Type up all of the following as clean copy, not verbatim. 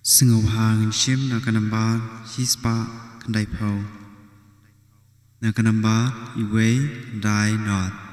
Singau hang shim na kanamba hispa kandai pau na kanamba iway dai not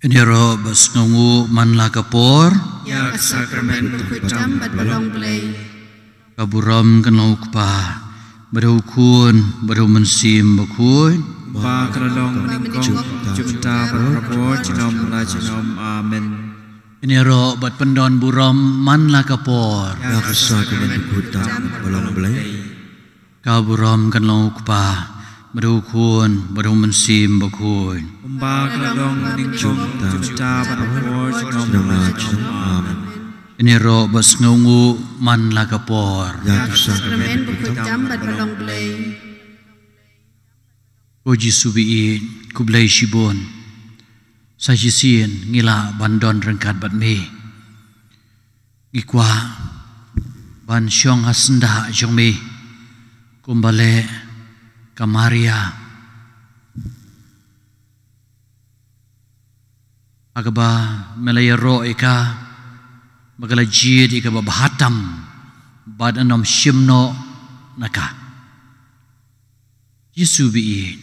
Nero bas ngungu man la kapor yak sakramen kujam bat balong play kaburam kanau kpa badau kun badau mensim bakun ba kralong ning jupta barapor chinom la chinom amen Nero bat pendon buram man la kapor yak sakramen kujam balong play kaburam kanau kpa badau kun badau mensim bakun ba kralong ning jupta barapor chinom la chinom amen Nero bas ngungu man la kapor yak sakramen kujam bat balong play Oji subiin kublai shibon sajisian ngila bandon rengkat bat me ngikwa ban syong hasnda jong me kumbale kamaria agaba melayaro eka magala jid eka babahatam bad anom shimno naka Yesu biin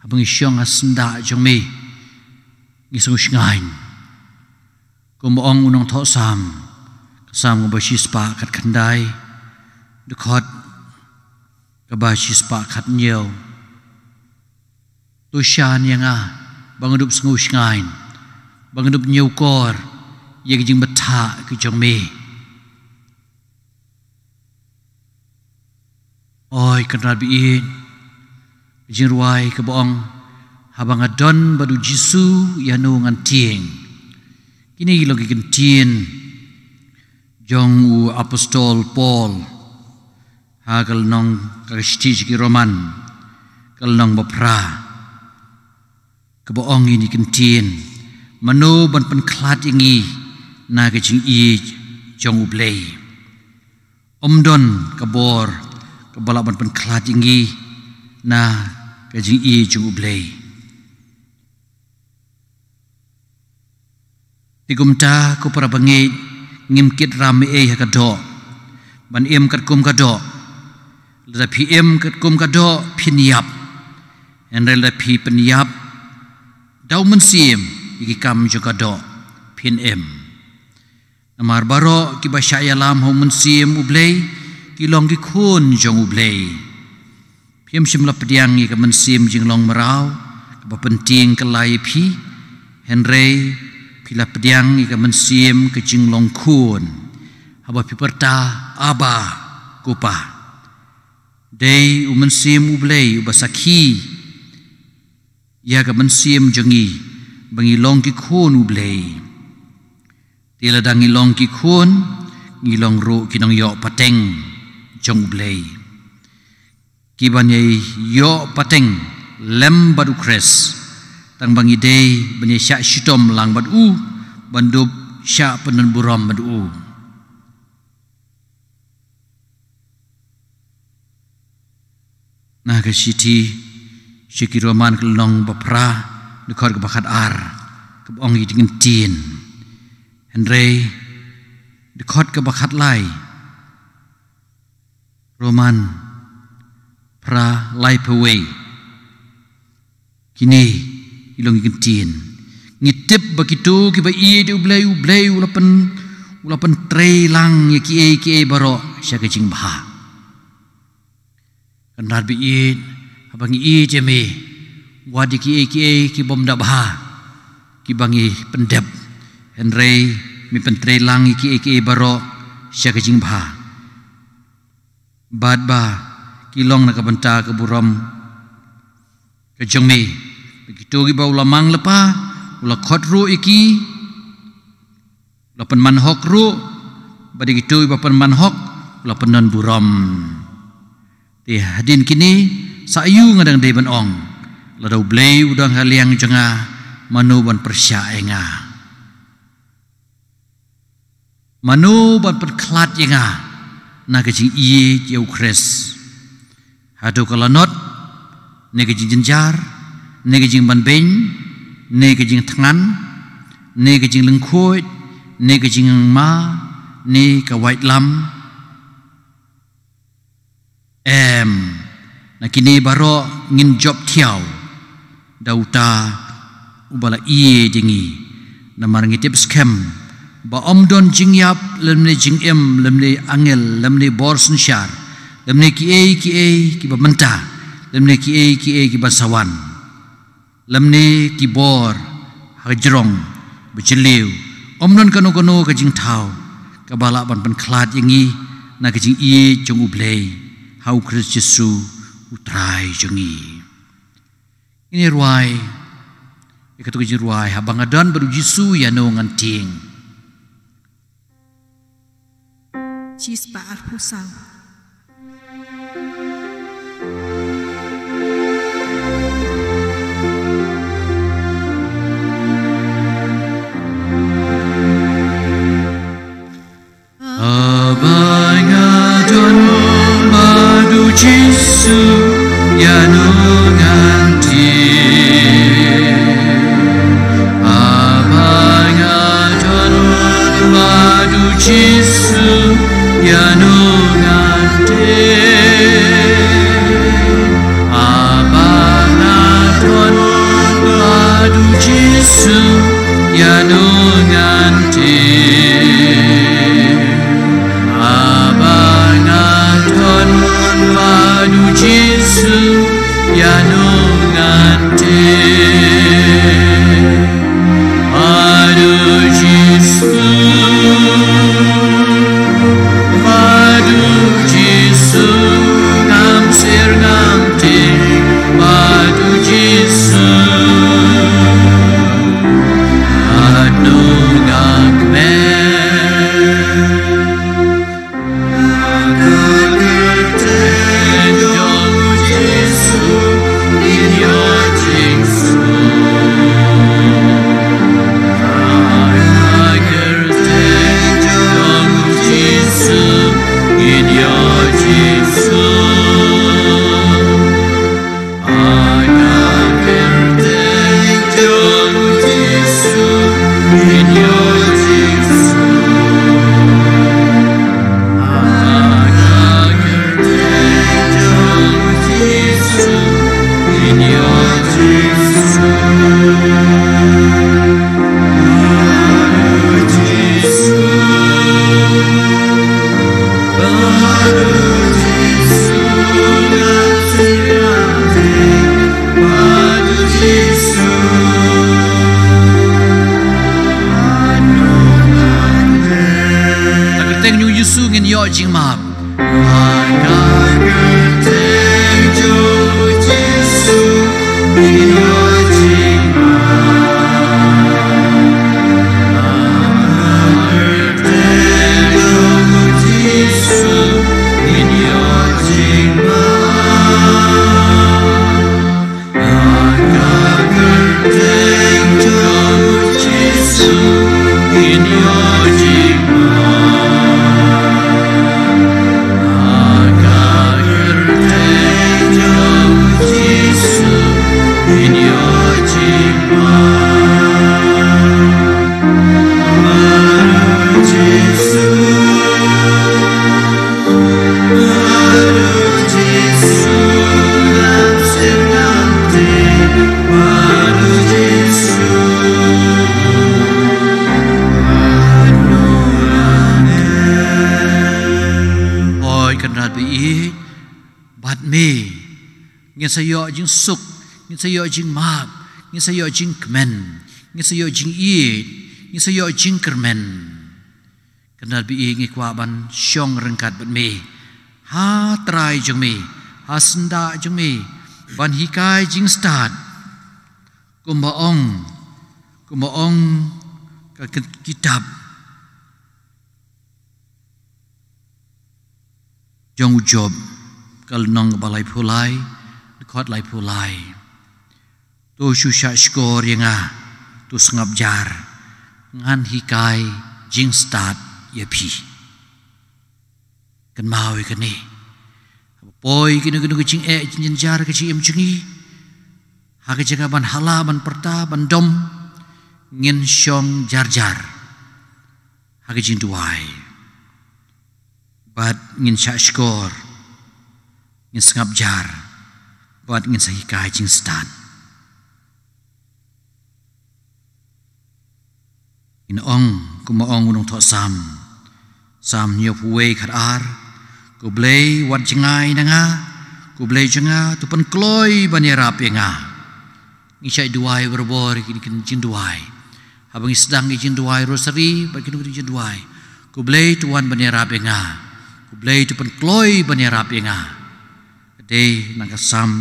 abang isyong asenda jong me ngisung shingain kumoong unong tho sam kasam ngabashis pa kat kandai dekot kabashis pa kat nyel tu shan yang bangudup sengus ngain bangudup nyukor ye jing beta ke jong me oi kenal biin jing ruai ke boong habang adon badu jisu yanu ngan tieng kini logi kentien jong u apostol Paul hagal nong kagesti ki Roman kal nong bapra ke boong ini kentien mano ban penklat ingi na ke jing i jong ublei omdon kabor kebalak ban penklat ingi na ke jing i jong ublei tigumta ko para bangit ngimkit rame hakado ban em kat kum kado la pm kat kum kado piniap en rel pi piniap dau mensim iki kam juga do pin em amar baro ki basya lam ho mensim ublei ki long ki khun jong ublei pim sim la pediang ki mensim jing long marau ka penting kelai pi henry pila pediang ki mensim ke jing long khun haba pi perta aba kupa dei mensim ublei ubasaki ya ka mensim jengi bangi long ki khun ublei tila dangi long ki khun ngilong ro kinong yo pateng jong ublei ki banyai yo pateng lem badu kres tang bangi dei banyai sya shitom lang badu bandub sya penan buram badu nah ke siti syiki roman kelong bapra dekor ke bakat ar ke bong i dengan tin henry dekor ke bakat lai roman pra lai pewe kini ilong i tin ngitip begitu ki ba i de ublei ulapan trei lang ye ki e baro sya ke jing bah kanar bi i abang i jeme wadi ki bom da bah ki bangi pendep henry mi pentrei lang ki baro sya ke jing bah bad ba ki long na ka benta ke buram ke jongme begitu ki ba ulamang lepa ula khot ru iki lapan manhok ru badi gitu ba pan manhok ula penon buram ti hadin kini sayu ngadang dei ban ong ladau blei udang haliang jenga manu ban persya enga manu ban perklat enga na ke jing iye jeu kres hadu kalanot ne ke jing jenjar ne ke jing ban ben ne ke jing tangan ne ke jing lengkhoit ne ke jing ma ne ka white lam na kini baro ngin job tiaw dauta ubala iye dingi na marangi tip scam ba omdon jingyap lemne jingem lemne angel lemne borsen syar lemne ki ba menta lemne ki ba sawan lemne ki bor hajrong bejeliu omdon kano ka jing tau ka bala ban klat yangi na ka jing iye jong ublei hau Kristus Yesu utrai jengi ini ruai ikatu ke ruai habang adan baru Yesu ya no nganting Chispa arpusau habang adan baru Yesu ya no nganting habang adan baru Yesu ya no nganting jing map ngin sayo jing suk ngin sayo jing map ngin sayo jing kemen ngin sayo jing i ngin sayo jing kermen kenal bi ngi kwa ban syong rengkat bat me ha trai jong me ha senda jong me ban hikai jing start kumaong ka kitab jong job kal nong balai phulai khot lai phulai tu shusha skor yenga tu sngap jar ngan hikai jing start ye phi kan mau kan ni poi kini jing jing jar ke chi em chingi ha ke jaga ban hala ban perta ban dom ngin syong jar ha ke jing tuai bat ngin sha skor ngin sngap jar buat ngin sahikai jing stan in ong kuma ong unong tho sam nyo puwe khat ar ku blei wat jingai nanga ku blei janga tu pen kloi banera penga ngi chai duai berbor kin jin duai habang sedang jin duai rosary bakin jin duai ku blei tuan banera penga ku blei tu pen kloi banera penga de nang sam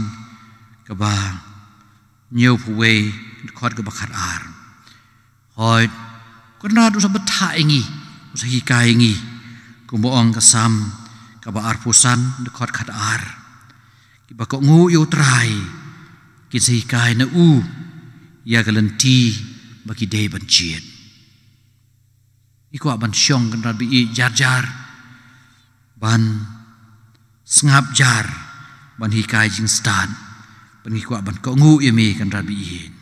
ka ba nhiều puwe khot ka bakar ar hoi kena tu sabat tha ingi usahi kai ingi ku boong ka sam ka ba ar pusan khot khat ar ki ba ko ngu yo trai ki sahi kai na u ya galanti bagi de ban chiet ikwa ban syong kan bi jar ban sngap jar ban hikai jing stan pengikwa ban ko ngu yemi kan rabi in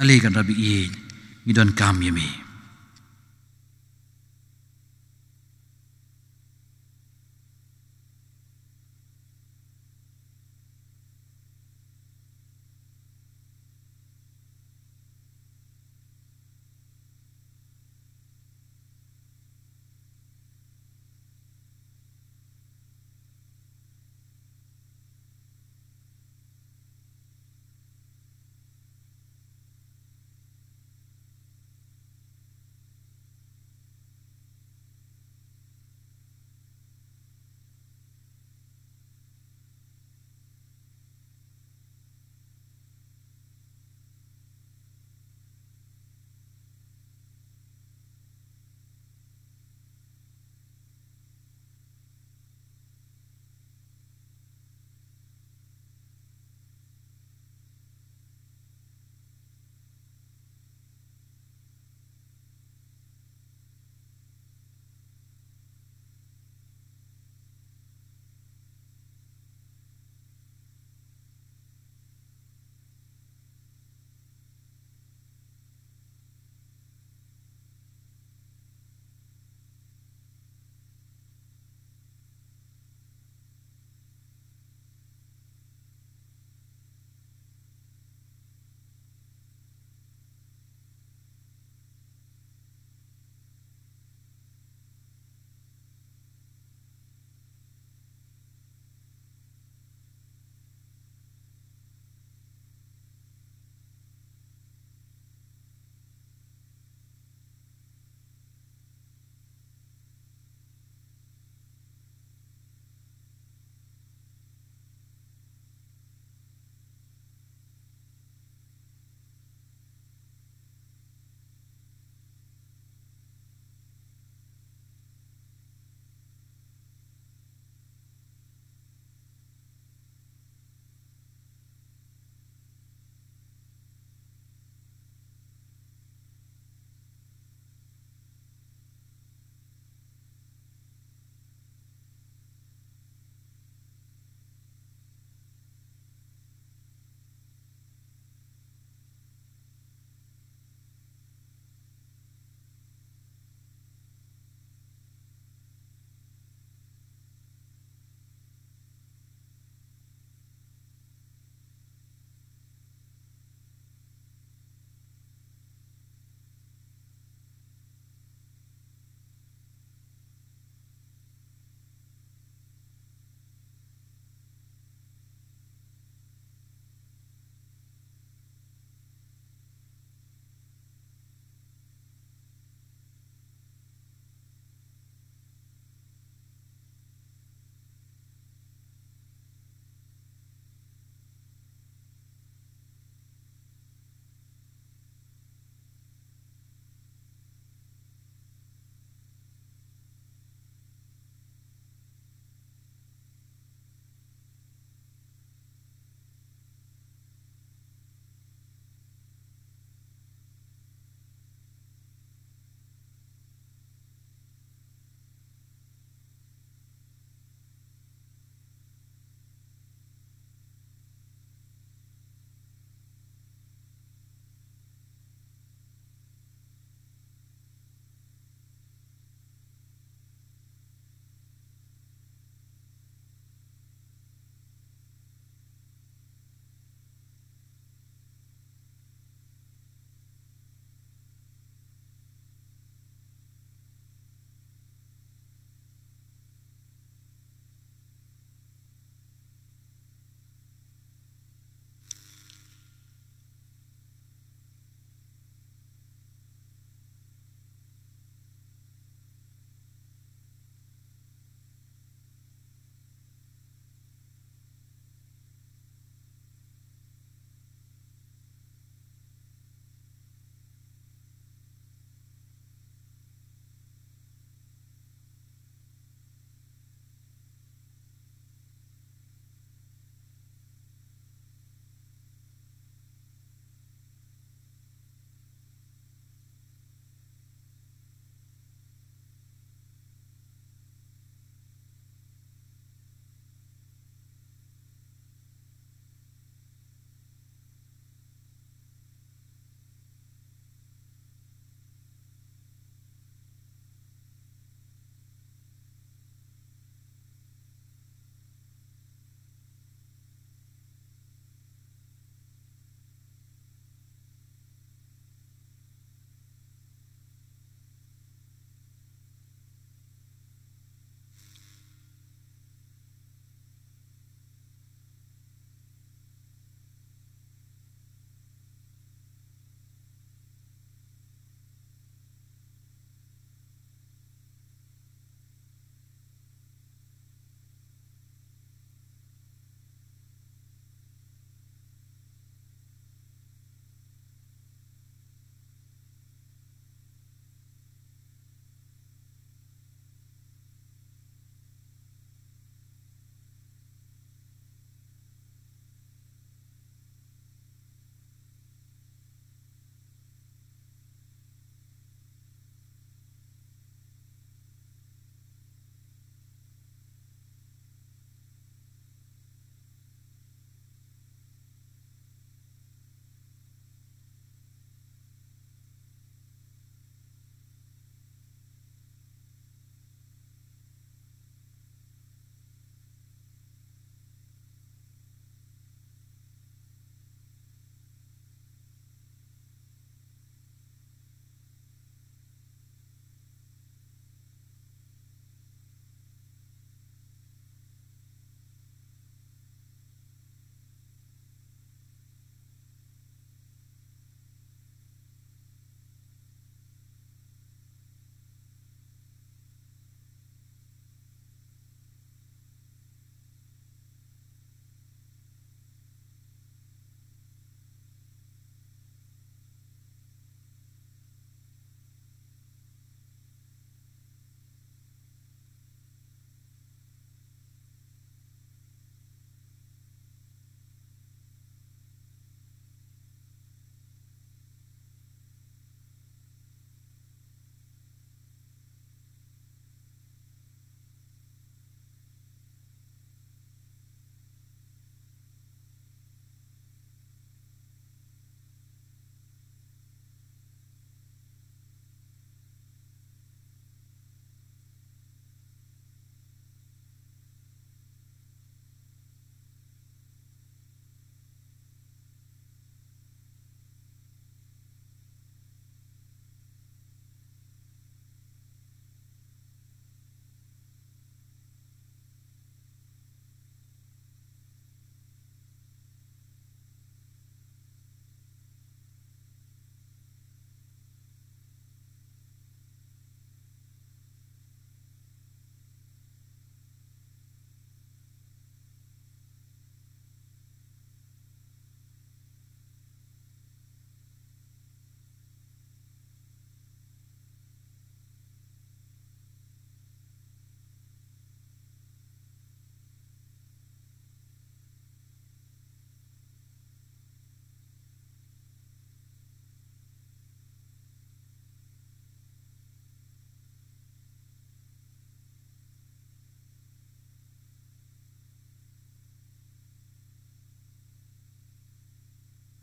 ali kan rabi in ngidon kam yemi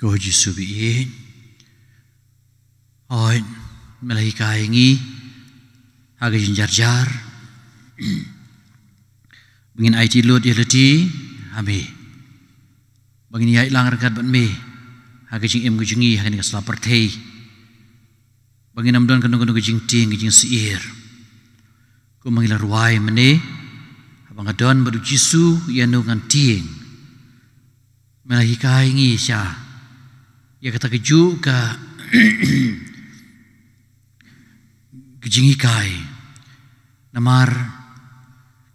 Go Jisu biin oi melai ngi haga jar bengin ai ti lut yelati ami bengin yai lang rekat ban me haga jing em gujungi haga ni slapar thei bengin amdon kanu gujing ting gujing siir ko mangila ruai mene abang adon badu Jisu yanu ngan ting melai ngi sya ya kata keju ka gejingi kai namar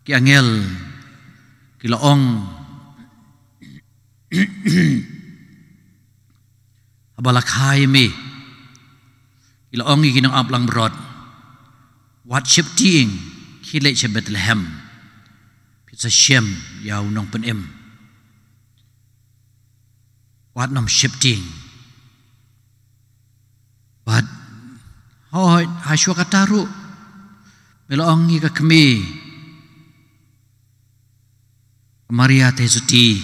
ki angel ki laong abalakai me ki laong ki nang aplang brod wat ship ting ki le che Bethlehem pizza shem yau nong pen em wat nom ship ting but hoi haswa kataru melong ika kami Maria tesuti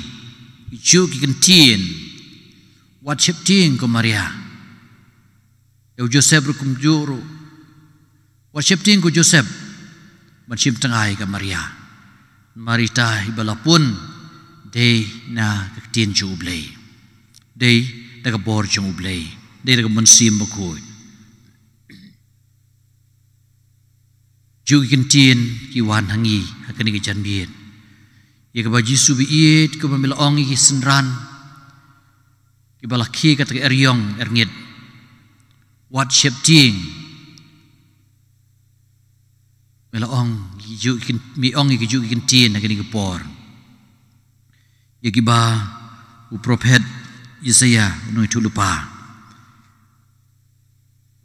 ijuk ikentin wat shifting ko Maria eu Joseph rukum juru wat shifting ko Joseph manship tengai ka Maria marita ibalapun day na kaktin ju ublay day daga bor ju ublay day daga mansim bakoy ju ikentin ki wan hangi hakani ki janbiet ya ka Jisu biit ko pamilaong ki senran ki balaki ka tag eryong erngit wat shifting milaong ju miong ki ju ikentin hakani ki por ya ki ba u prophet Yesaya no itulupa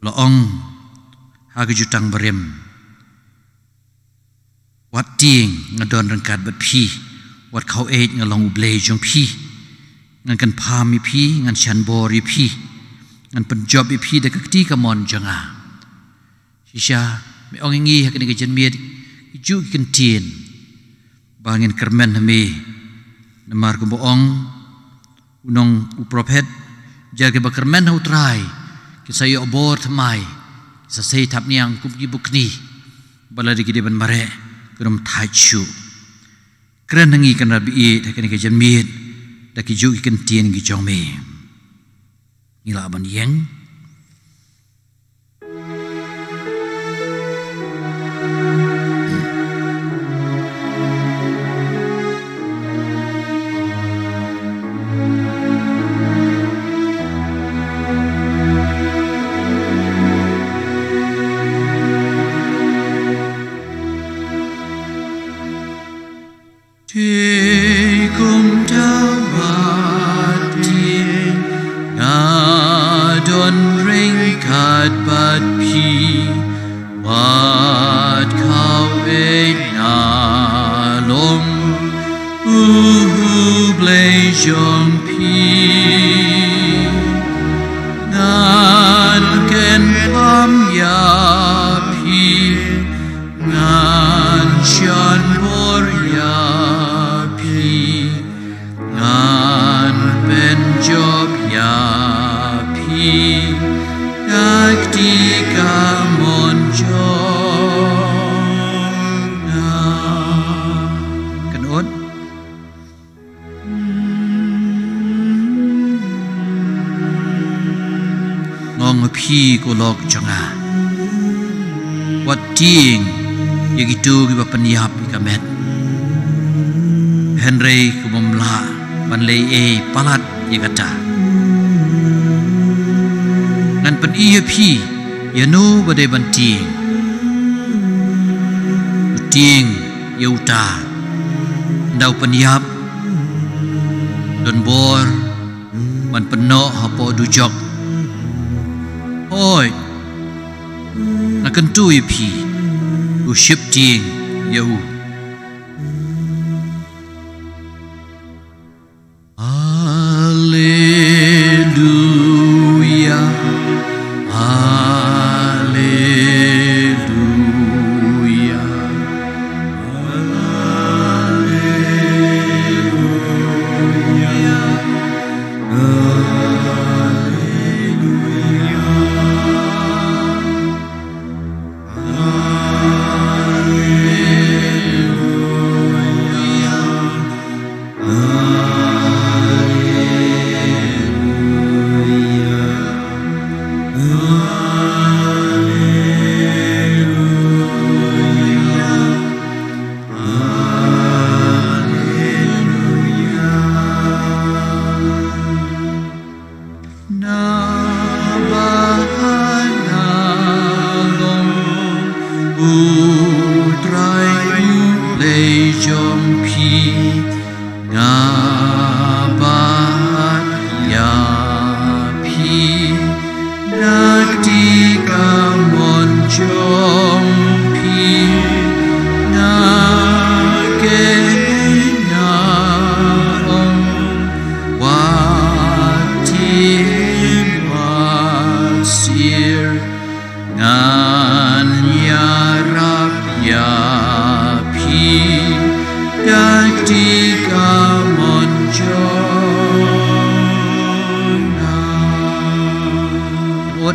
laong hagi jutang barem wat ting ngadon rangkat bat phi wat khau eit ngalong ublei jong phi ngan kan phami phi ngan chan bori phi ngan penjob phi de kakti kamon janga shisha me ong ngi hakani ke jenmiet ju kentin bangin kermen hame namar ko boong unong u prophet jage bakermen utrai kisay obor thamai sa sei thap niang kup gibukni baladi gide ban mare kurum thachu kren hangi kan rabi hakani ke janmiet daki ju kentin gi jongme ngila ban yeng ko lok changa wat ting yagitu gi bapanyap ikamet Henry kumamla banlei palat yagata ngan pen iya phi yanu bade banting ting yauta ndau panyap don bor man peno hapo dujok oi na kentu ipi u shifting yau haleluya haleluya haleluya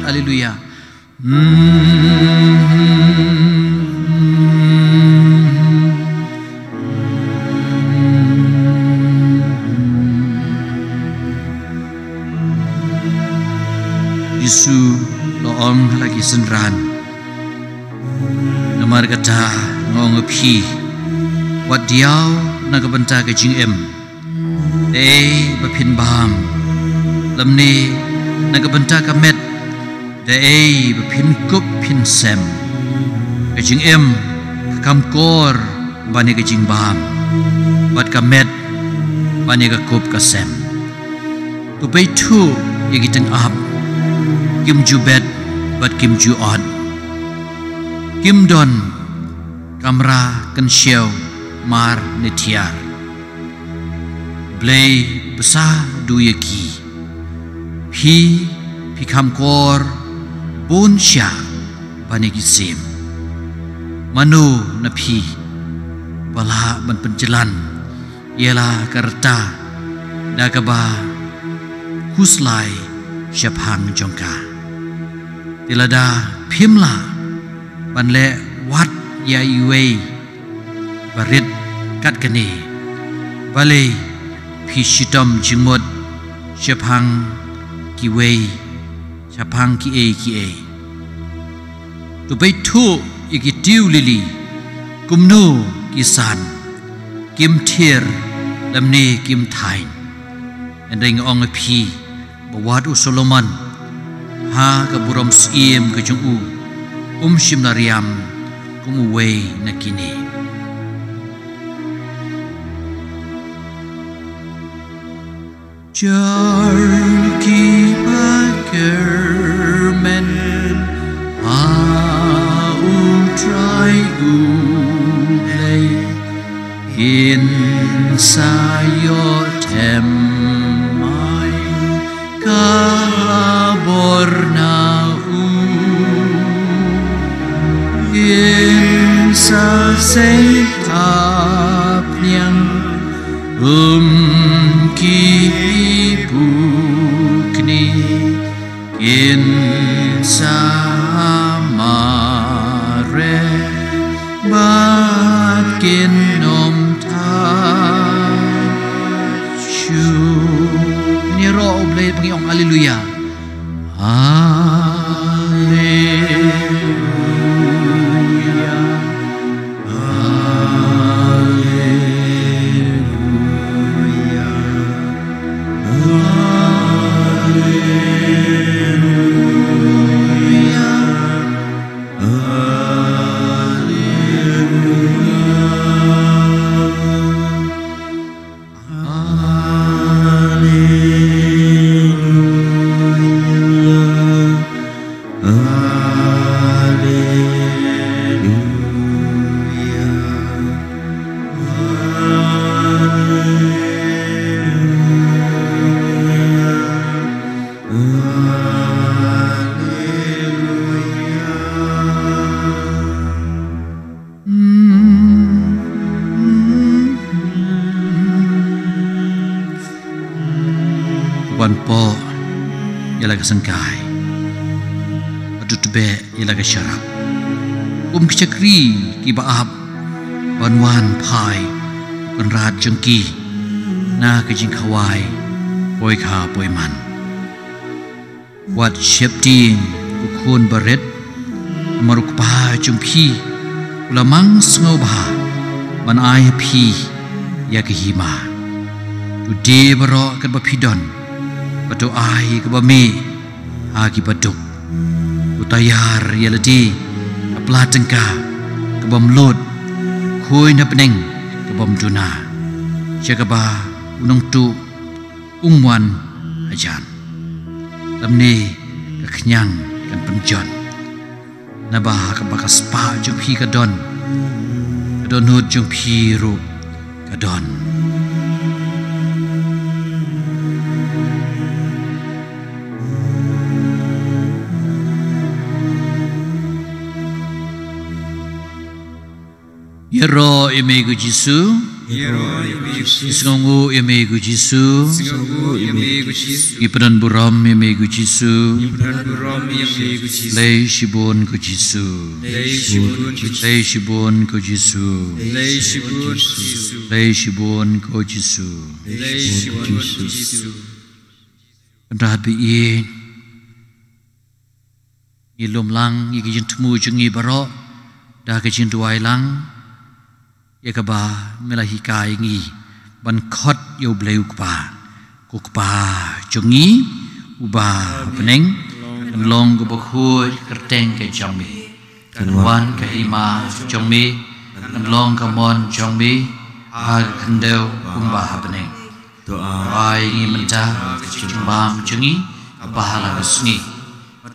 Haleluya. Yesu loong lagi senran. Namar kata ngong pi. Wat diau nagabenta ke jing em. Bapin baham. Lamni nagabenta ka met. Bapin kup pin sem. Ke jing em kam kor bani ke jing baham. Wat ka met bani ka kup ka sem. Tu pay tu yagitang ab. Kim ju bet bat kim ju on. Kim don kamra kan siaw mar netiar. Blay besar du yaki. Pi kam kor bon sya banegi sim. Manu na pi bala ban penjelan ialah kerta dagaba kuslai syapang jongka. Tilada pimla banle wat ya iwe barit kat kene bale pishitom jingmod syapang kiwe syapang ki e tu bai tu ikitiu lili kumnu kisan kim thir lamne kim thain ending ong pi bawat u Solomon ha ka buram siem ka jung shim nariam kumu we nakini. Jar ki bakermen ha try gulay in sayotem kaborna in sa setap yang kibukni in sa mare bakin nom ta chu ni ro oblay Panginoong haleluya. Haleluya. Haleluya. Wan po ilaga sangkai adut be ilaga syarap kicakri ki baab banwan pai penrat jengki na kajing kawai poi kha poi man wat sheptin ukun baret maruk pa jumpi ulamang sngau bah ban ai phi ya kahima tu de baro kan ba pidon batu ai ke ba me ha ki baduk utayar yalati aplatengka ke bam lot khoi na peneng ke bam tuna jagaba unang tu umwan ajan lamne ke kenyang kan penjon nabah ke bakas pa jumpi kadon hut jumpi ru kadon Yero imegu Jisu, Isngongu imegu Jisu, Ipadan buram imegu Jisu, Lei shibun ku Jisu, Lei shibun ku Jisu, Lei shibun ku Jisu, Rabi in, Ilum lang igijin temu jengi barok, dah kejin duai lang. Yakaba melahikai ngi ban khot yo bleu kpa jungi uba peneng kan long go bokhui kerteng ke jongmi kan wan ke hima jongmi kan long ka mon jongmi ha khandeu umba peneng ai ngi menta jimbang jungi bahala besni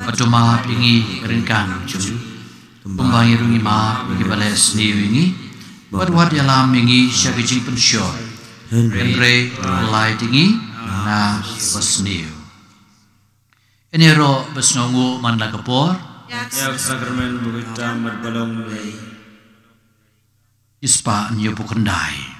patuma pingi ringkang jungi umba irungi ma bagi bales ni wingi Wat yalam ingi syakijing pensyo Henry lai tingi na basniu Ini ro basnongu man lakapor Yak sakramen bukitam berbalong lay Ispa nyo pukandai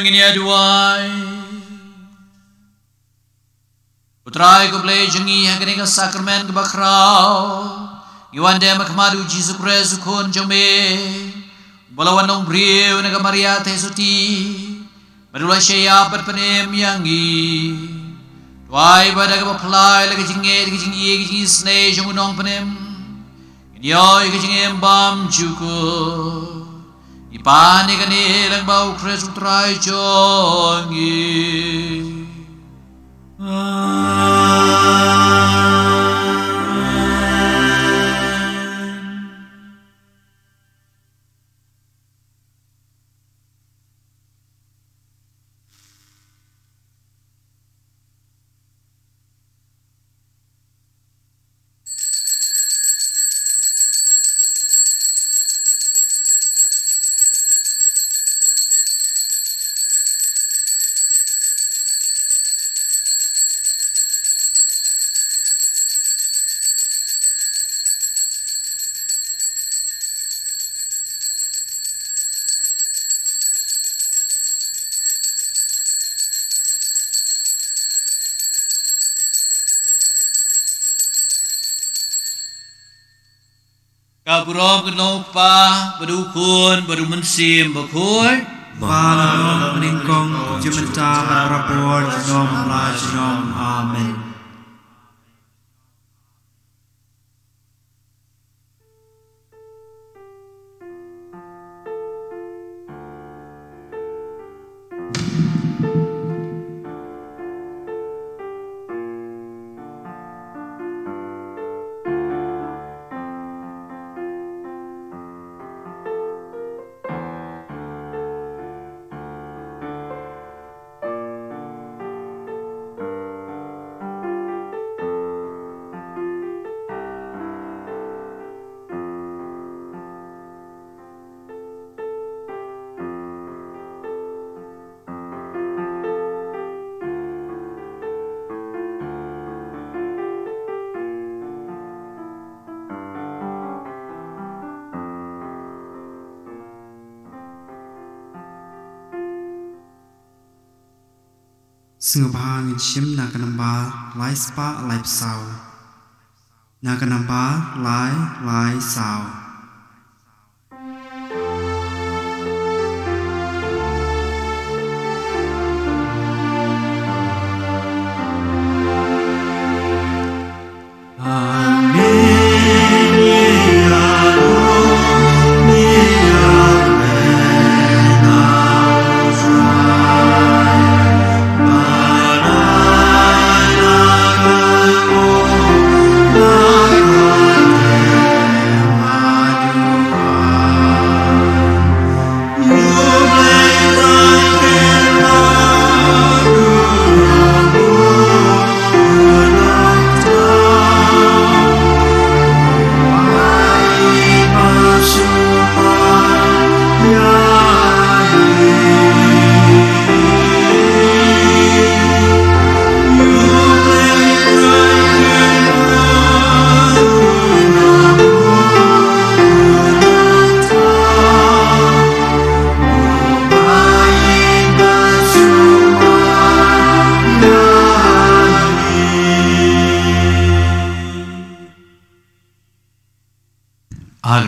ini aduai. Putrai ko play jengi hakani ka sakramen ke bakrau. Iwan dia makmadu Jesu Kristus kun jome. Balawan nong brio na ka Maria tesuti. Badulai syaya berpenem yangi. Tuai pada ka baplai lagi jingi snei jongunong penem. Yo ikajing embam juko ipani kani lang bau Kristus trai jongi. Kaburom kenopa badukun badu mensim bakoi Bala meningkong jementa berapor nom la nom amen. Sengabang shim na kanamba lai spa lai psau na kanamba lai sao.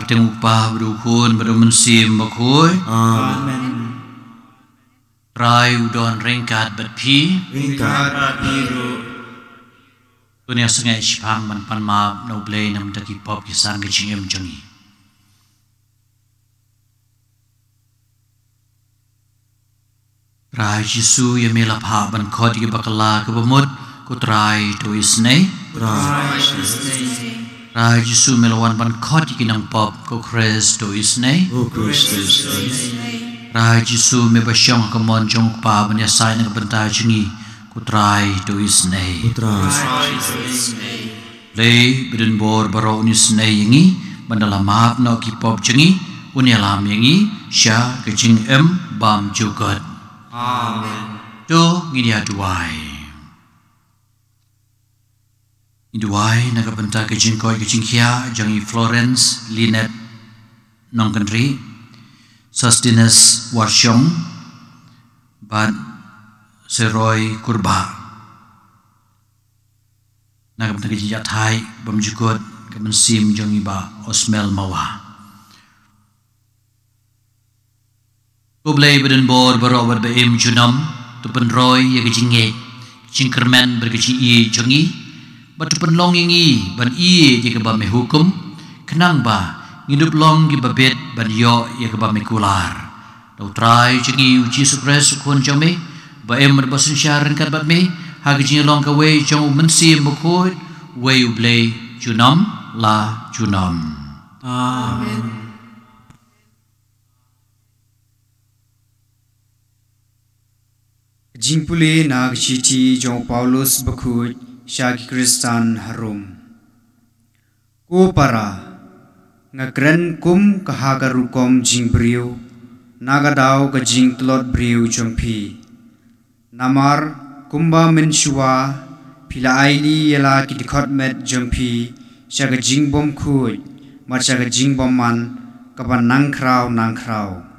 Tengok pah berukun bermensim bakoi. Amen. Rai udon ringkat berpi. Ringkat biru Dunia sengai sipang pan maaf no blay nam daki pop kisang kecingem jongi. Rai Jesu yang melap ha ban kod ki bakala ke bemut kutrai to isne. Rai Jesu melawan ban kod ki nang pop ko Kristus to isne. Rai Jesu me basyong ke monjong pa ban yasai nang bentai jongi kutrai to isne. Lei bidin bor baro unis ne yangi bandala maaf no ki pop jengi unyalam yangi sya kecing bam jugat. Amen. Do ngidia duai. Duai naga benta kecing koi kecing kia jangi Florence Linet nong country Sustenance Warsyong bat seroi kurba na kam tagi jat hai bam jukot kam sim jong iba osmel mawa Kublai badan bor barobat ba em junam tu penroy ya kejinge cingkermen berkecing i jongi batu penlong ingi ban i ya keba me hukum kenang ba ngidup long ki babet ban yo ya keba me kular tau trai jongi uji sukres sukun jome ba em berbasun syaran kat bat me ha kejing long ka we jong mensim bukut we ublai junam la junam Amen. Jingpuli nag chiti jong Paulus bakut syagi Kristan harum. Ko para ngakren kum kahagarukom jingbriu nagadau ka jing tlot briu jongpi. Namar kumba menshua pila aili yela kidikot met jongpi syaga jingbom kuj mat syaga jingbom man kapan nangkrau.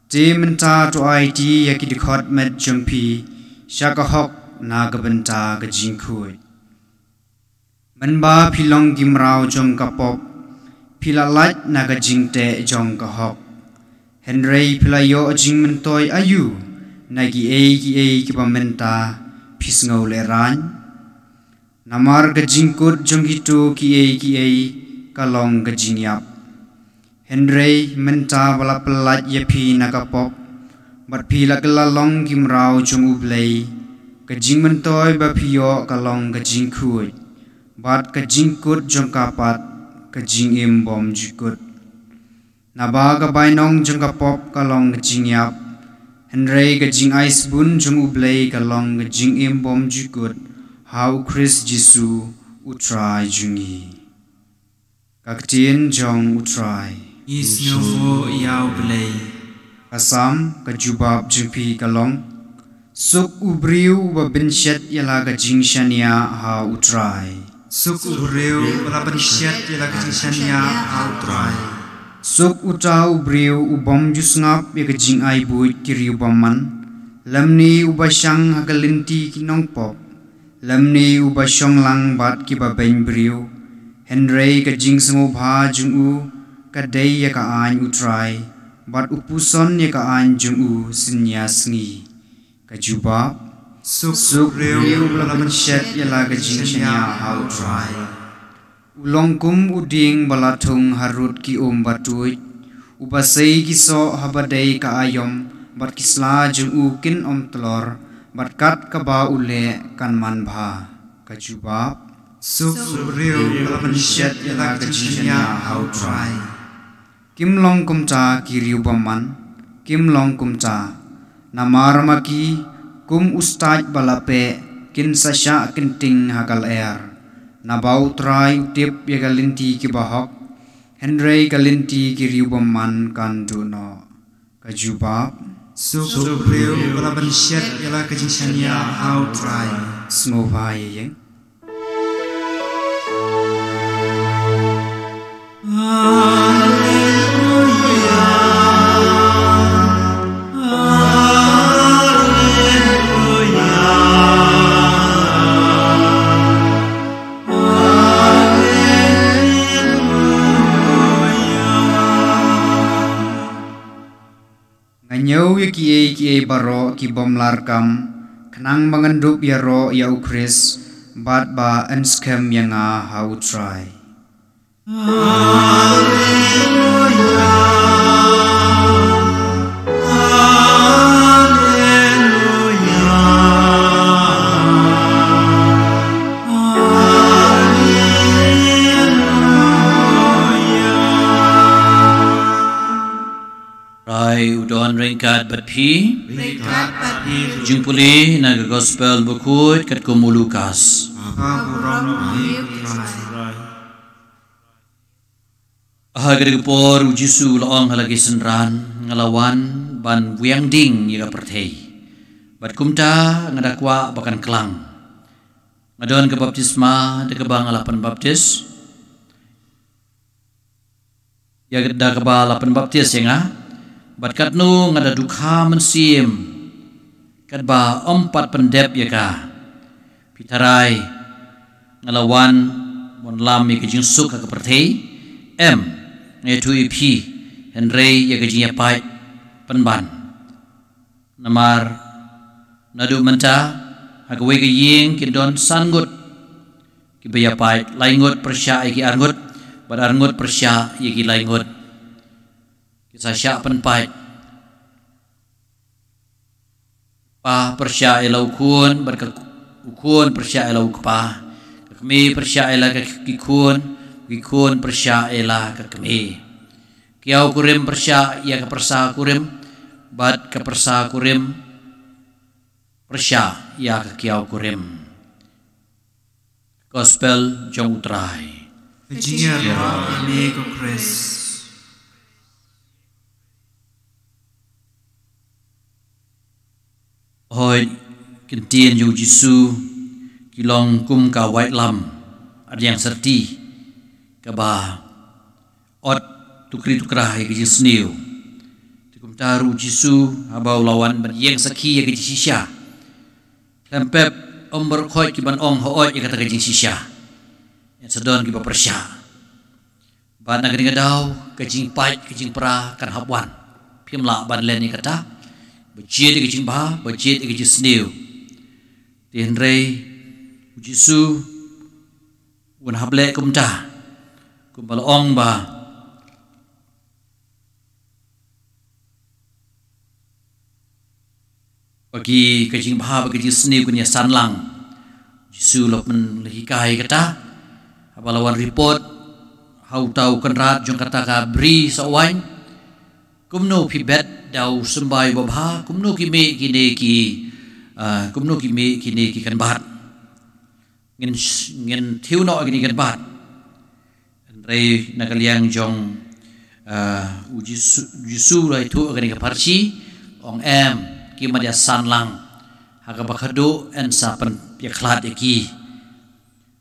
Ti menta tu IT ya kidikot met jongpi syaka hok na gabenta ga jingkui. Menba pilong gimrau jong kapop pila lait na ga jingte jong kahok. Henry pila yo jing mentoy ayu na gi e kibamenta pisngau leran. Namar ga jingkut jong hitu ki e kalong ga jingyap. Henry menta bala pelat yepi nakapop bat pila kelalong gimrau jong ublay kajing mentoy bapiyo kalong kajing kuy bat kajing kut jong kapat kajing imbom jukut naba kabainong jong kapop kalong kajing yap Henry kajing ice bun jong ublay kalong kajing imbom jukut hau Chris Jisu utrai jungi kaktin jong utrai Isnufo yau belai Asam kajubab jumpi kalong Suk ubriu babinshet yala kajing shania ha utrai Suk ubreu balaban syat yala kejingsannya autrai Suk uta ubriu ubom jusngap ya kajing ai buit kiri ubaman Lamni ubasyang hagalinti kinong pop Lamni ubasyong lang bat kibabain briu Henry kajing sengubha jungu kadai ya ka an utrai bat upuson ya ka an jung sinya sngi kajuba suk reu balaban syat ya la kajing shanya ha utrai ulongkum uding balatung harut ki batuit ubasai kiso habadai ka ayom bat kisla jung kin telor bat kat ka ba ule kan man bha kajuba Suk reu balaban syat yala kejingsannya autrai Kim long kumta kiriu baman, kim long kumta, namar maki kum ustaj balape kin sasya kinting hakal air, nabau trai utip ya galinti kibahok, Henry galinti kiriu baman kanduno, kajubab, Suk reu balaban syat yala kejingsannya autrai sngova yeng. Nganyau ya kiai baro ki bom larkam kenang mengendup ya ro ya ukris bat ba enskem yang ha utrai Udon ringkat batpi Ringkat pati jingpuli naga gospel bukut kat kumu Lukas Pagurang utrai Ahagregpor ujisu laong halagi senran ngalawan ban wiang ding yaga pertei bat kumta ngadakwa bakan kelang ngadon ke baptisma de kebang alapan baptis ya da kebal alapan baptis ya nga bat katnu ngada dukha mensim kadba empat pendep ya ka pitarai ngalawan mon lam ya kejing suk ka perthei ngetu ipi Henry ya kejing ya pai penban namar nadu menta hagwe ke ying kidon sangut kibaya pai laingut persya iki arngut bad arngut persya iki laingut kisah syak penpai pa persya elau kun ukun persya elau pa kami persya ela kikun persya ela kami kiau kurim persya ya ka persa kurim bad ka persa kurim persya ya ka kiau kurim gospel jong utrai Virginia Rock Amigo Chris. Hoi kentien yu Jisu kilong kum ka white lam ada yang serti ka ba ot tukra ya ke sniu tikum taru Jisu abau lawan ban yang saki ya ke sisya lempep omber khoi ki ban ong hooi ya kata ke sisya yang sedon ki ba persya ban nagri ngadau ke jing pai ke jing pra kan habwan pimla ban len ni kata bejit ke jing ba bejit ke jing sniu Henry Jisu wan hable kumta kumbalaong ba bagi kajing bah bagi seni kunya sanlang Jisu lop men lehikai kata abalawan report hau tau kenrat jong kata ka bri sawan kumno pi bet dau sembai babha kumno ki me kini ki kan bat ngin thiu no kini kan bat rei nakaliang jong Jisu lai tu kini ka parsi ong ki madia sanlang haga bakhado en sapan ya khlat ki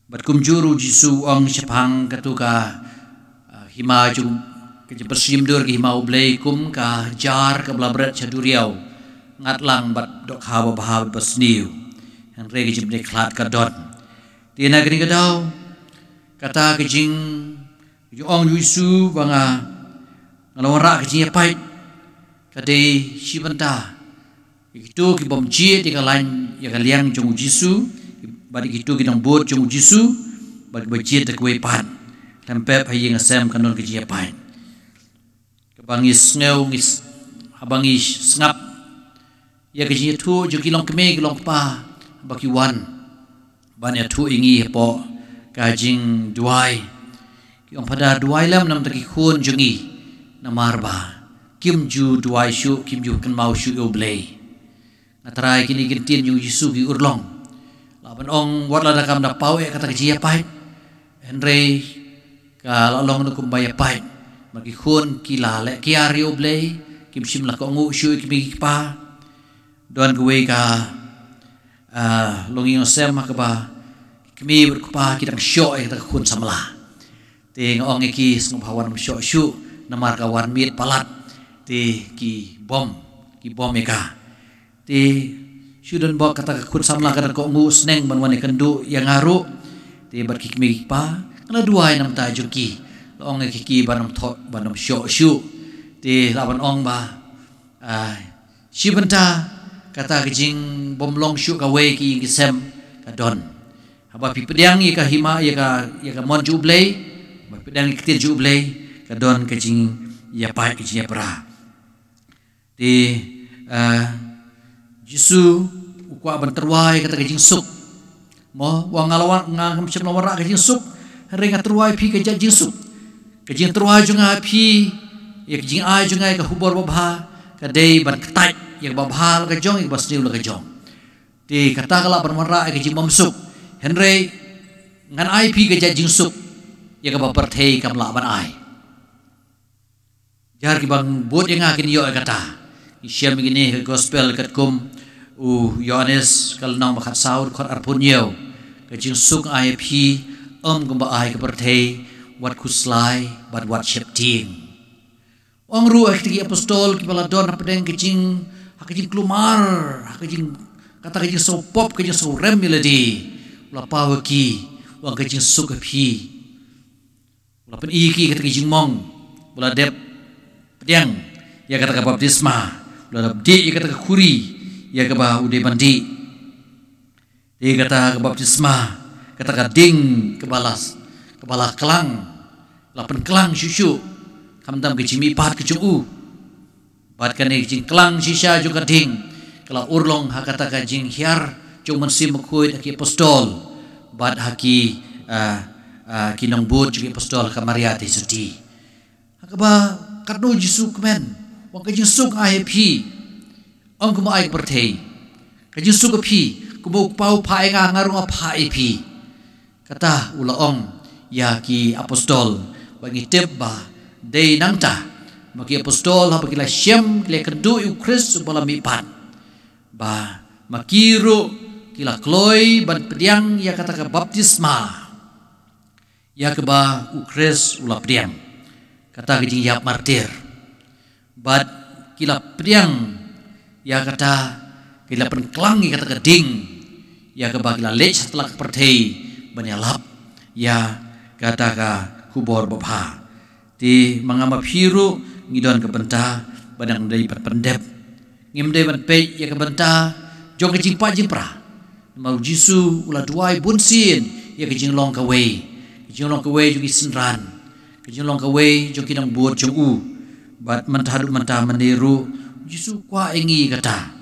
bat kumjuru Jisu ong sepang katuka hima jung ke bersim dur ki hima ublei kum ka jar ka blabrat chaduriau ngatlang bat dok hawa bahab basniu han regi jibne khlat ka dot tina gni gadau kata kejing ong Jisu banga ngalawan ra kejing pai kadai sibanta itu ki bom ji di kalan ya kaliang jong Jisu badi itu ki dong bot jong Jisu badi bajit tak we pan tempep haying asem kanon kejing pai kebangis ngeu ngis habangis sngap ya kejing tu jo kilong keme kilong pa baki wan ban ya tu ingi po kajing duai ki ong pada duai lam nam taki khun jungi namarba kim ju duai shu kim ju kan mau shu oblei natrai kini gintin yu Jisu ki urlong laban ong wat la dakam da pau kata kejia pai Henry ka lalong no kumbaya pai bagi khun ki la le ki ari oblei kim sim la ko ngu shu ki pa don gwe ka longing osem ka ba kami berkupa kita syok kita khun samla te ngong ki sung bhawan syok shu namar ka wan mit palat te ki bom eka te syudon bok kata khun samla ka ko ngu sneng ban wan kendu yang ngaru te bar ki kami pa kana duai nam ta juki ong ki banam thot banam syok shu te laban ong ba shibanta kata kejing bomlong syuk ka we ki sem ka don haba pi pedang ye ka hima ye ka mon jublei ba pedang ki jublei ka don kejing ya pai kejing ya pra di Jisu ukwa ban terwai kata kejing suk mo wa ngalawan ngam sem lawara kejing suk ringa terwai pi ka jing suk kejing terwai junga pi ye kejing ai junga ka hubor babha ka dei ban ketai yang babhal ke jong yang basniu ke jong di kata kala permara ke jing mamsuk Henry ngan IP ke jing suk ya ka baperthei kam la ban ai jar ki bang bot yang akin yo kata isyam gini ke gospel kat kum Yohanes kal nang bakhat saur khot arpun yo ke jing suk IP kum ba ai ke perthei wat kuslai bat wat shepting ong ru akti apostol ki bala don pedeng ke jing hakajing klumar hakajing kata kajing so pop kajing so rem melody ula pawaki wang kajing suka pi ula pen iki kata kajing mong ula dep pedang ya kata baptisma ula di ya kata kuri ya kaba ude bandi dia kata baptisma kata ding kepala kelang lapan kelang susu kamdam kajing mipat kajing bat kane kajing kelang sisa juga ding kalau urlong hakata kajing hiar cuma si mekuit haki apostol bat haki kinong bud juga apostol kamariati suti hakaba karno jisu kemen wang kajing suk ahepi ong kuma ai bertei kajing suk api kuma pau pae ngarung apa api kata ula ong ya ki apostol bagi tebba dei nangta bagi apostol ha bagi la syem le kedu ukris bala mipat ba makiro kila kloi ban pediang ya kata ke baptisma ya ke ba ukres ula pediang kata ke yap martir bat kila pediang ya kata kila penklangi kata ke ding ya ke ba kila lech setelah pertei ban yalap ya kata ka kubor bapa ti mangama phiru ngidon ke benta badang dai pendep ngimde ban pe ya ke benta jong ke jing pa jing pra mau jisu ula duai bunsin ya ke jing long ka wei jugi senran ke jing long ka wei jong kinang buat jong bat mentadu menta meniru jisu kwa engi kata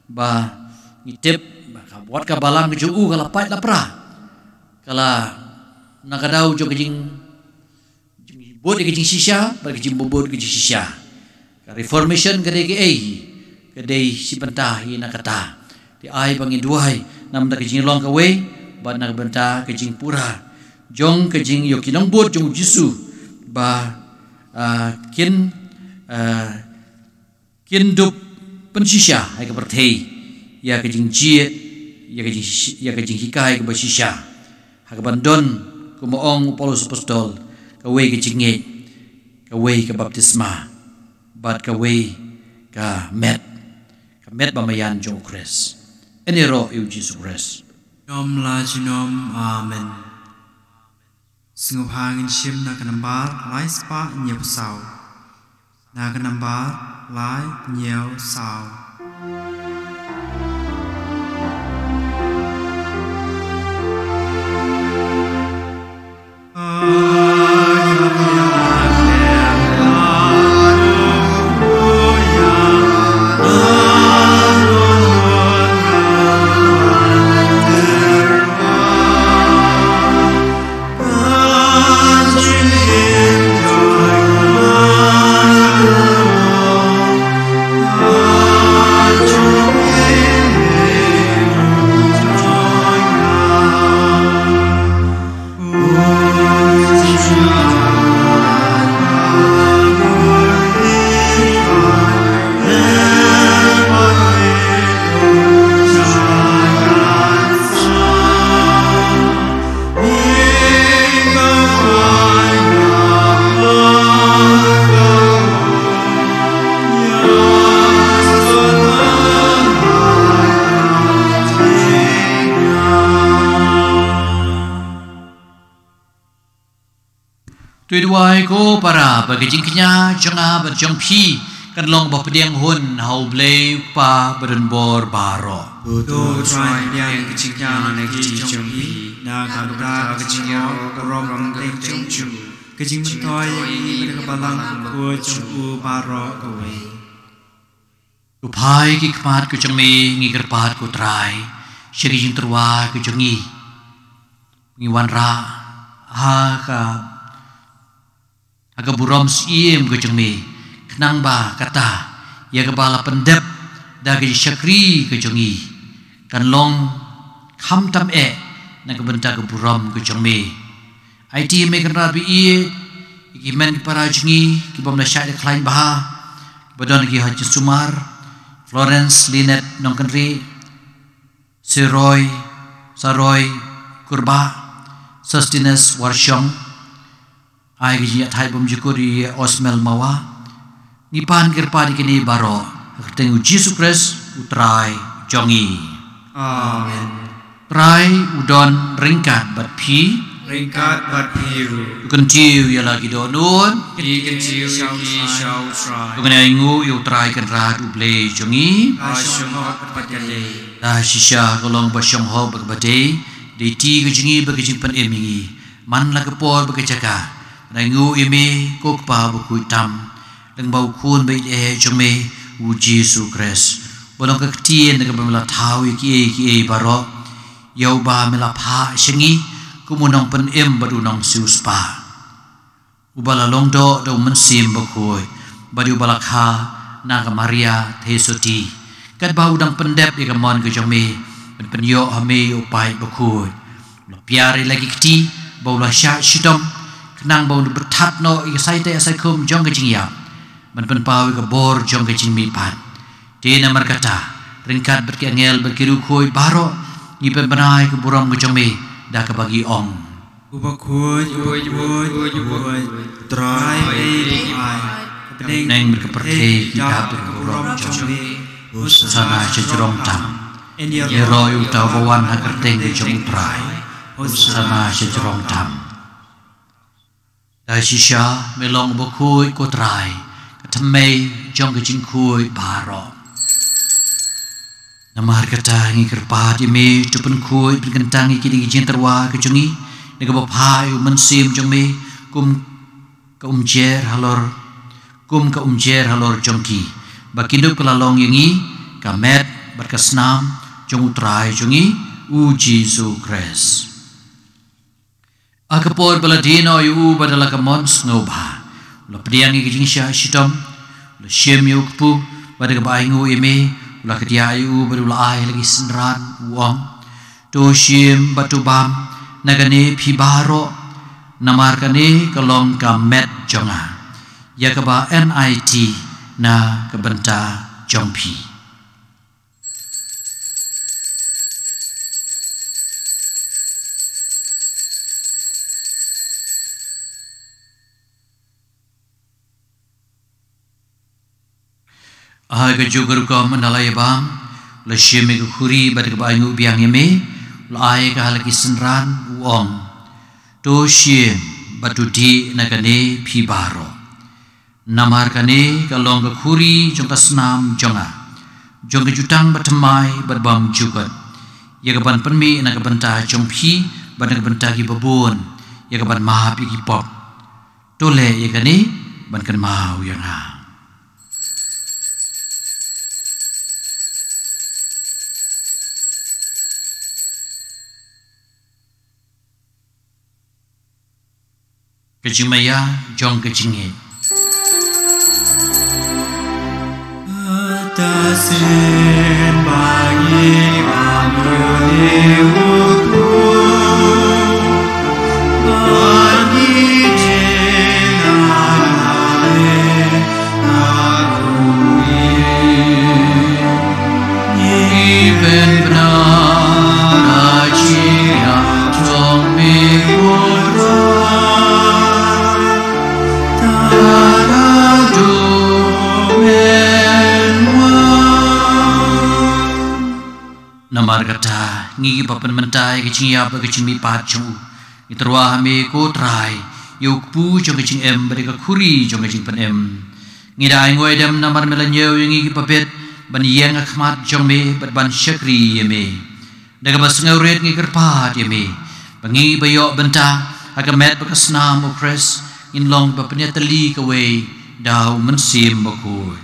ba ngitip ba ka buat ka balang ke jong kala pait la pra kala nakadau jong ke jing buat ke jing sisha ba ke jing bobot ke jing sisha reformation ke kedai si bentah ina kata di ai bangi duai nam da kejing long ka we ba nak bentah kejing pura jong kejing yo kinong bot jong jisu ba kin dup pensisha ai ka berthei ya kejing jiet ya kejing hikai ka basisha ha ka bandon ku moong Paulus apostol ka we kejing nge ka we ka baptisma bat ka we ka met bamayan jong Kres eniro yu Jesus Kres Nom la jinom amen Singup hangin shim na kanambar lai spa nyep sao na kanambar lai nyeo sao Tuai ko para bagi jingknya janga berjong pi kan long ba pediang hun hau blei pa berenbor baro Buto trai yang keciknya na kecing pi na kadra kecingnya rom kecing chu kecing mentoy ini kebalang ku chu baro kowe Lupai ki kmat ku jengme ngi gerpat ku trai syri jing terwa ku jengi ngiwan ra ha ka aga buram siem ke jengmi kenang ba kata ya kepala pendep dagi syakri ke jengi kan long kham tam na ke benta ke buram ke jengmi IT me kan rabi iki men para jengi ki bom na syai klain bah badon ki haji sumar Florence Linet nongkenri Siroy Saroy Kurba Sustenance Warsyong ai gi thai bom jukuri osmel mawa nipan kirpa dikini baro kerteng Jesus Christ utrai jongi. Amen. Trai udon ringkat bat pi. Ringkat bat biru. Bukan ciu ya lagi donun. Di kecil shau try. Bukan ingu yu trai kan rat uble jongi. Asyong hok berkali. Dah shisha kolong basyong ho berbadai. Di ti kejengi berkejimpan emingi. Man la kepor berkejaka. Ingu imi kok pa buku hitam. Leng bau kun bait jome u Jesu Christ. Bolong keketien dengan bela tahu ki baro. Yau ba mela pa shengi. Kumunong pen badunong siuspa. Ubala longdo do mensim bakoi. Badi ubala kha naga Maria thesoti. Kat bau dang pendep di kamon ke jome. Pen yo hame upai bakoi. Lo piari lagi keti bau la sya shidom. Kenang bau bertat no isai te asai kum jong ke jingyap. Pen pau ke bor jong ke jingmi pat. Dina markata ringkat berkiangel berkiru koi baro. Ni penai ke burong ke jome. Dah kebagi ong. Ubakui. Try ai. Neng berkeperti kita berkurang jombe. Sana sejerong tam. Yeroi utau bawan hakerteng di jomutrai. Sana sejerong tam. Dah sisya melong bakui kotrai. Katemei jong kejingkui baro. Namar kata ngi kerpat ime tupen kui berkentangi kini gijin terwa kejungi nega bapai mensim jome kum ka umjer halor jongki bakindu kelalong yangi kamet berkesnam jong utrai jongi u Jesu Christ akapor baladino yu badala kamon sngoba lo pediangi gijing sya shitom lo shem yu kpu badaga baingu ime ulah kediayu berulah ai lagi senran uang doshim batu bam nagane pibaro namarkane kalong kamet jonga ya kaba NIT na kebenta jongpi Ahai kejugur kau menalai bam, lesyem ke kuri pada kebaingu biang yeme, lai ke halaki senran uong, dosyem batu di nakane pibaro, namar kane kalong ke kuri jong kasnam jonga, jong kejutang batemai berbam jugat, ya keban penmi nak kebenta jong pi, ban kebenta ki babun, ya keban mahap ki pop, tole ya kane ban kan mau yang ha. Kejimaya jong kejinge Atasin bagi amruni utu bagi jenare akui Iben benar ajiya jong mikura Namar kata ngi papan mentai kecing ya ba kecing mi pacu iterwa hame ko trai yukpu jong kecing em bereka kuri jong kecing pen em ngidai ngoi dem namar melanyo ngi papet ban yang akhmat jong me ban syakri yeme daga bas ngauret ngi kerpat yeme bangi bayo benta agamet bekasnam o kres in long bapnya teli kawe dau mensim bakoi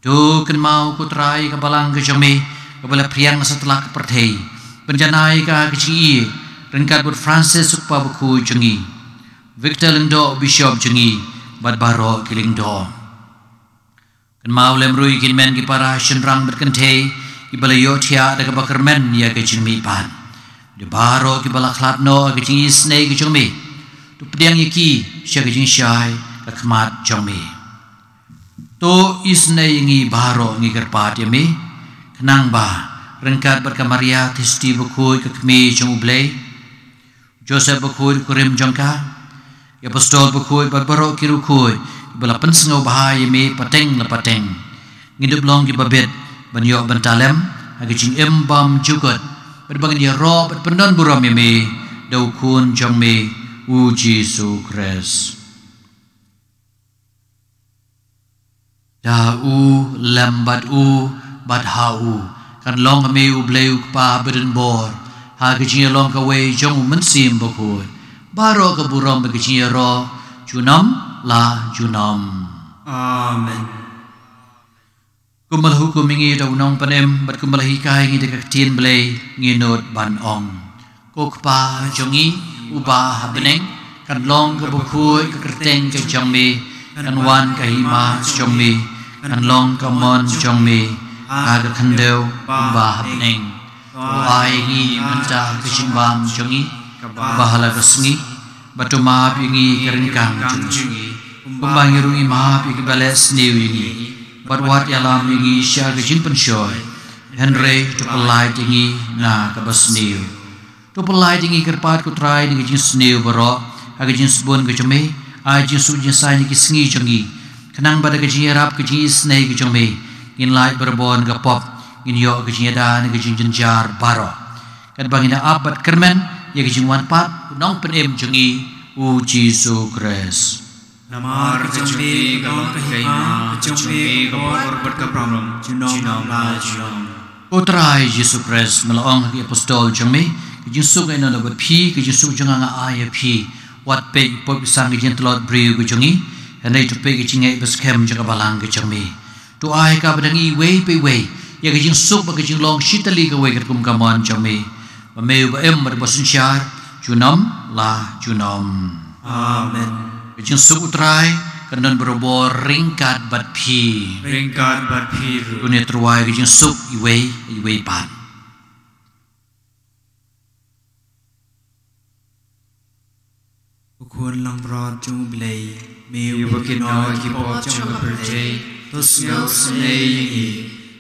tu ken mau ko trai ka balang ke jong me Kepala priang setelah kepertai penjanai ka kecii rengkat buat Francis sukpa buku jengi Victor Lendo Bishop jengi bad baro kiling do kan mau lemrui kin men ki para shenrang berkentai ki bala yotia ada ka bakermen ya ke jingmi pan de baro ki bala klatno ke jingi snei ke jingmi tu pediang yaki sya ke jing syai ka khmat jingmi to isnei ngi baro ngi kerpat yami Nang ba rengkat berkamaria tisti bukui ke kemi jong ublei Joseph bukui kurim jongka apostol bukui berbaro kirukui bala pensengau bahaya me pateng la pateng ngidup long ki babet ban yo ban talem agi jing embam jugot berbangan ya ro berpendan buram me dau kun jong me u Jesu Kris da u lambat u bat ha u kan long me u bleu pa beren bor ha agi jing long ka we jong men sim bokoi baro ka buram agi jing ro junam la junam Amen. Kumal hukum ingi daw nong panem bat kumal hikay ngi dekat tin belay nginot ban ong kok pa jongi uba habeneng kan long ka bukui ka kerteng ka jongmi kan wan ka hima jongmi kan long ka mon jongmi ka khandeu uba habeneng ai ngi manta ka jimbam jongi bahala ka sngi batuma pingi keringkang jongi kumbang irungi ma pingi bales niwi Badwat yalam ingi sya gajin pensyoy Henry tu pelai tingi na kabas niu tu pelai tingi kerpat kutrai ni gajin sniu baro agajin sebun gajome ajin sujin sai ni kisengi jongi kenang pada gajin rap gajin snei gajome in lai berbon gapop in yo gajin da ni gajin jenjar baro kan bangina abat kermen ya gajin wan pat nong penem jongi u Jesu Kris Namar kecumbi galong kahima kecumbi kabor berkapram junom la junom Utrai Yesu Kris melaong ki apostol jame ki jinsuk ina na pi ki jinsuk janga nga aya pi wat pe pop sang ki jentlot briu ki jongi hanai to pe ki jingai beskem jaga balang ki jame tu ai ka badangi we pe we ya ki jinsuk ba ki jinglong shitali ka we kum kamon jame ba meu ba em ba bosinchar junom la junom Amen. Jing suku trai kanan berobor ringkat bat pi Ringkat bat piru dunia terwai jing suk iwei pan Ukun lang brod jung blay Miu bakin no ki pop jung kaperte Tus ngau snei yingi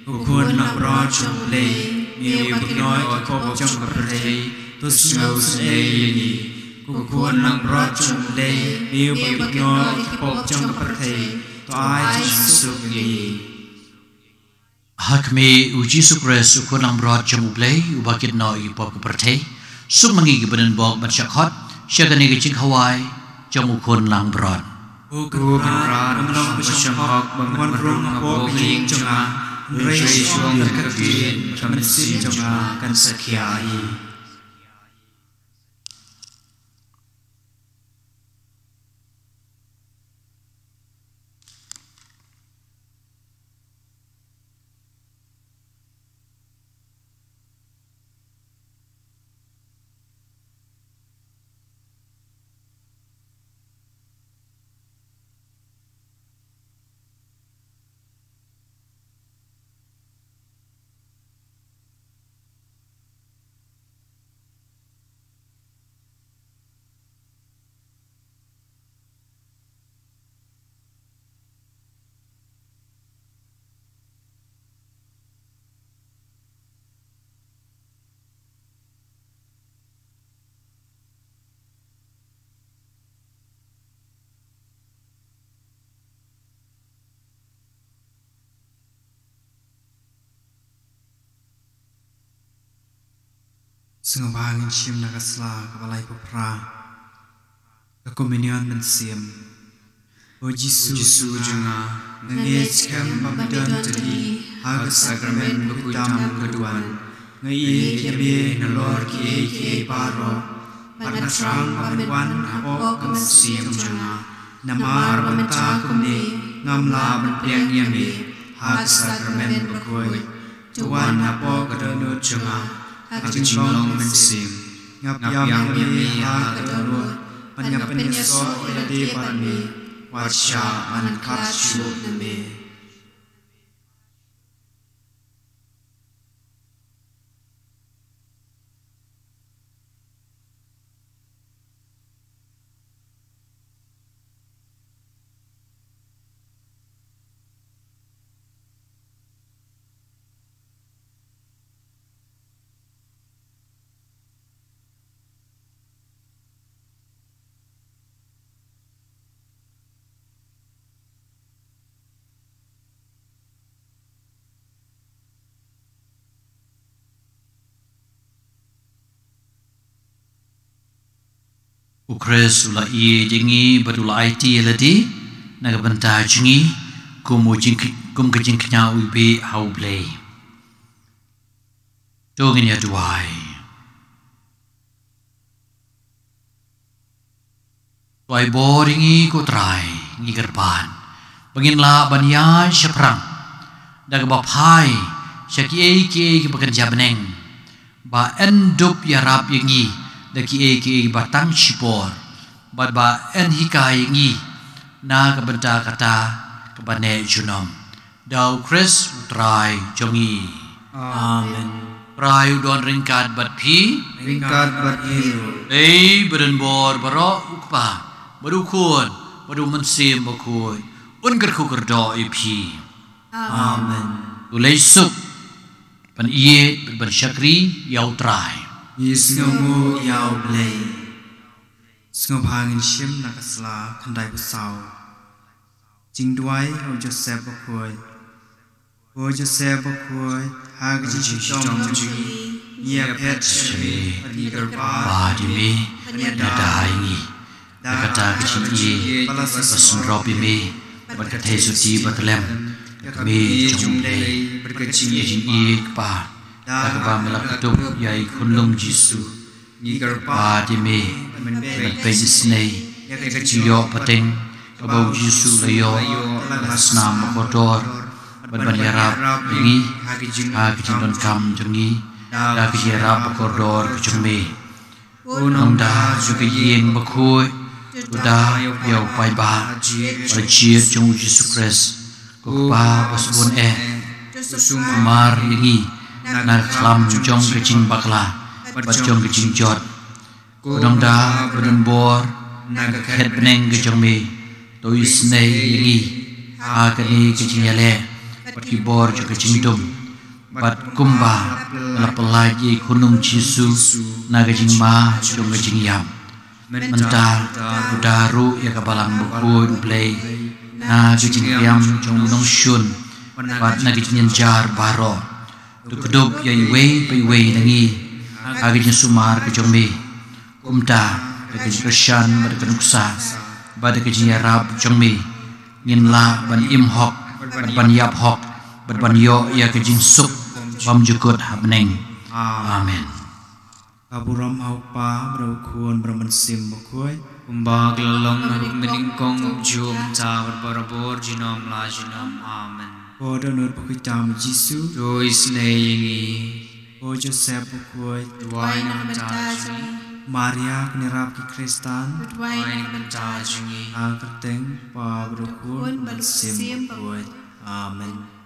Ukun lang brod jung blay Miu bakin no ki pop jung kaperte Tus ngau snei yingi Ukun lang brod jung blay Miu bakin no ki pop jung kaperte To ai jung suk yingi Hakme u Jesu Kris ukun lang brod jung blay ubakit no ipop kaperte suk mangi gibanan bog ban syakhot syagani gicing hawai jung ukun lang brod Ukun brod menong besyam hok Bangun rung apok ling jonga Rei syuang terkebin Kamensin jonga kan sakiai Sengabangin syim nagasla kabalay papra Kakominion mensim O Jisu junga Nangis kem pamadan tadi Hagas sakramen beputam keduan Ngai kiabe nalor ki paro Panatrang pamenwan apok kemensim junga Namar benta kumne Ngamla benpiang yame Hagas sakramen bekoi Tuan apok kedenut junga Aku jinglong mensim Ngap yam yami ha ketenur Panyapin yasok yadi parmi Warsya mankat syuk neme Ukres ula iye jengi badula IT ladi naga benta jengi kum kejing kenya ubi hau blay. Dogin ya duai. Tuai boringi ko try ngi gerban. Bangin la banyan seprang. Daga bapai syaki ki bekerja beneng. Ba endup ya rap yengi daki batang sipor. Ba en hika yengi na ka benta kata ka bane junom. Dau Chris try jongi. Amen. Try udon ringkat bat pi. Ringkat bat hiru. Beren bor baro ukpa. Baru kun, baru mensim bakui, unker kuker do ipi. Amen. Ulai sup, pan iye ban syakri yau try. Yisngomu yau blay. Sngop hangin shim nakasla kandai pusau. Jing duai o Joseph bakui. O Joseph bakui hag jijong jungi. Ye pet shimi panigar Ba di mi, nada ingi. Kata kecil iye, pasun robi mi, berkata suci bertelem, mi jumlei, berkecil iye kepa, tak kepa melak ketuk yai kunlung jisu, ba di mi, berpejis nei, jiyo pateng, kebau jisu layo, senam kotor, berbanjarab ini, hagijin don kam jengi, hagijin rab kotor kecumi, nong dah juga yen bakui. Udah yau pai ba berjiat jong Yesus Kristus kupa pasbon mar lingi na klam jong kecing bakla bajong kecing jot kudong da bedun bor na ket beneng kejong me tois nei lingi agani kecing yale bat kibor jong kecing dum bat kumba lapelagi kunung Yesus na kecing ma jong kecing yam mental udaru ya kabalang buku play na kecing yam jong nong shun bat na kecing jar baro tu keduk ya iwe nangi agaknya sumar kecong me kumta kecing kesyan pada kenuksa pada kecing yarab jong me ngin la ban im hok ban yap hok ban yo ya kecing sup bam jukut habneng. Amen. Kaburam aupa berukun bermensim bakui umbag lelong meningkong jum ca berbarabor jinom la jinom. Amen. Kodo nur bakui jam Jisu Jois neyengi O Joseph bakui duai nam bentajungi Maria kenirap ki Kristan duai nam bentajungi Akerteng pa berukun bermensim bakui. Amen.